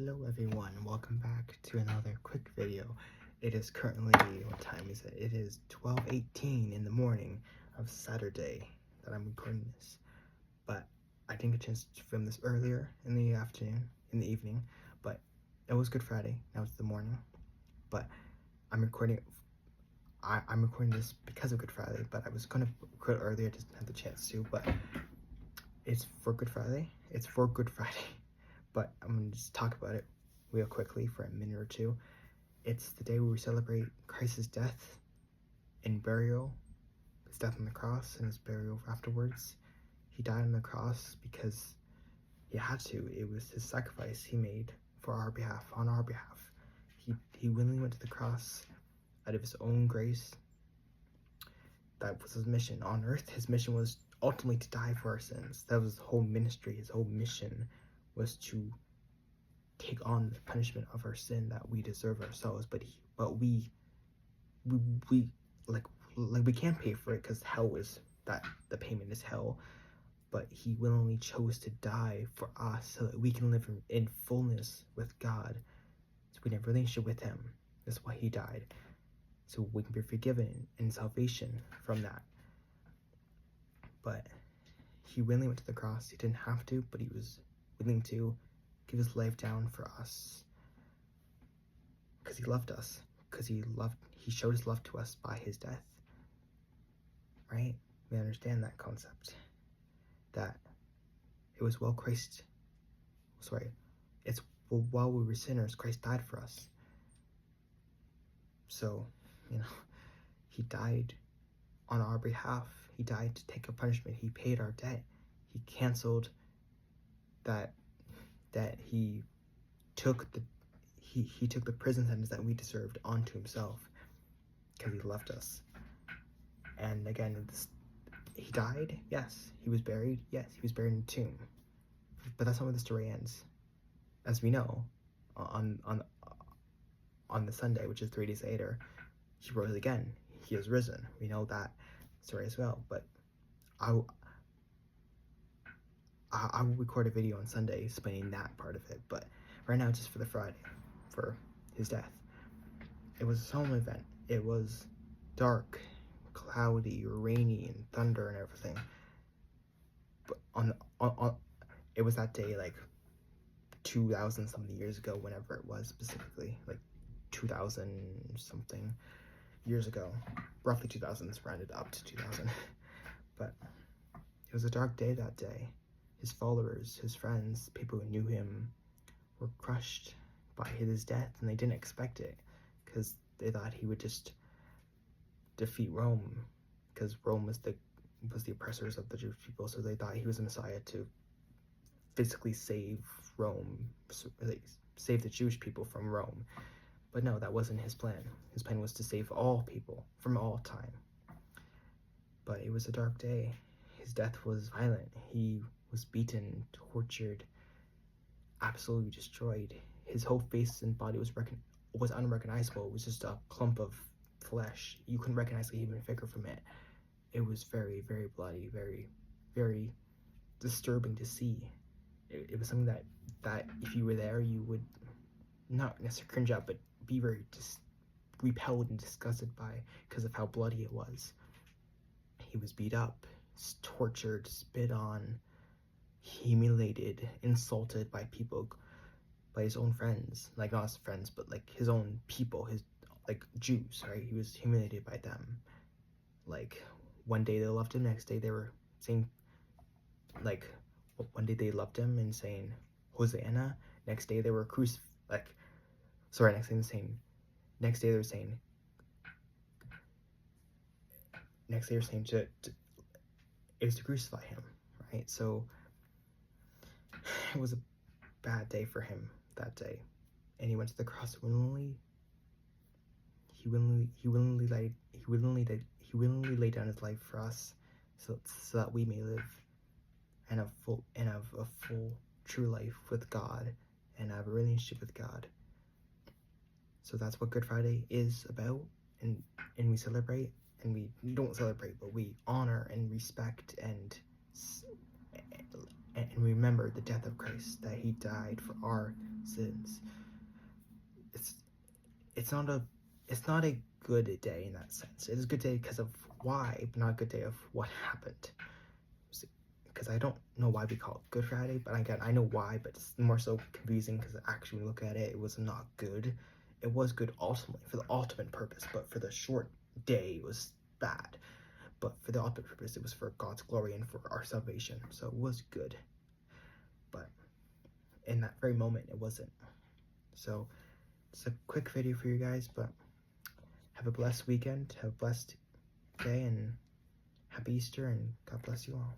Hello everyone, welcome back to another quick video. It is currently, what time is it? It is 12:18 in the morning of Saturday that I'm recording this. But I didn't get a chance to film this earlier in the evening, but it was Good Friday, now it's the morning. But I'm recording this because of Good Friday, but I was gonna record earlier, just didn't have the chance to, but it's for Good Friday. But I'm gonna just talk about it real quickly for a minute or two. It's the day where we celebrate Christ's death and burial, his death on the cross and his burial afterwards. He died on the cross because he had to. It was his sacrifice he made for our behalf, on our behalf. He willingly went to the cross out of his own grace. That was his mission on earth. His mission was ultimately to die for our sins. That was his whole ministry, his whole mission was to take on the punishment of our sin that we deserve ourselves, but we can't pay for it because hell is that the payment is hell. But he willingly chose to die for us so that we can live in fullness with God, so we can have a relationship with him. That's why he died, so we can be forgiven and salvation from that. But he willingly went to the cross. He didn't have to, but he was willing to give his life down for us because he loved us, because he showed his love to us by his death, right? We understand that concept, that while we were sinners, Christ died for us. So, he died on our behalf. He died to take a punishment. He paid our debt. He canceled that he took the prison sentence that we deserved onto himself because he loved us. And again, he died, yes. He was buried, yes. He was buried in a tomb. But that's not where the story ends. As we know, on the Sunday, which is 3 days later, he rose again. He is risen. We know that story as well. But I will record a video on Sunday explaining that part of it, but right now it's just for the Friday, for his death. It was a solemn event. It was dark, cloudy, rainy, and thunder and everything. But it was that day, like 2,000 something years ago, whenever it was specifically, like 2,000 something years ago, roughly 2000, rounded up to 2000. But it was a dark day that day. His followers, his friends, people who knew him were crushed by his death, and they didn't expect it because they thought he would just defeat Rome, because Rome was the oppressors of the Jewish people, so they thought he was a Messiah to physically save Rome, save the Jewish people from Rome. But no, that wasn't his plan. His plan was to save all people from all time. But it was a dark day. His death was violent. He was beaten, tortured, absolutely destroyed. His whole face and body was unrecognizable. It was just a clump of flesh. You couldn't recognize the human figure from it. It was very, very bloody, very, very disturbing to see. It was something that if you were there, you would not necessarily cringe out, but be very repelled and disgusted by, because of how bloody it was. He was beat up, tortured, spit on, humiliated, insulted by people, by his own friends, like not his friends, but like his own people, his like Jews, right? He was humiliated by them. Like one day they loved him, next day they were saying, like one day they loved him and saying Hosanna, next day they were next day they're saying it was to crucify him, right? So it was a bad day for him that day, and he went to the cross willingly. He willingly laid down his life for us, so that we may live and have a full true life with God and have a relationship with God. So that's what Good Friday is about, and we celebrate, and we don't celebrate, but we honor and respect and and remember the death of Christ, that he died for our sins. It's not a good day in that sense. It is a good day because of why, but not a good day of what happened. Because I don't know why we call it Good Friday, but again, I know why, but it's more so confusing because actually when we look at it, it was not good. It was good ultimately for the ultimate purpose, but for the short day, it was bad. But for the ultimate purpose, it was for God's glory and for our salvation. So it was good. But in that very moment, it wasn't. So it's a quick video for you guys, but have a blessed weekend, have a blessed day, and happy Easter, and God bless you all.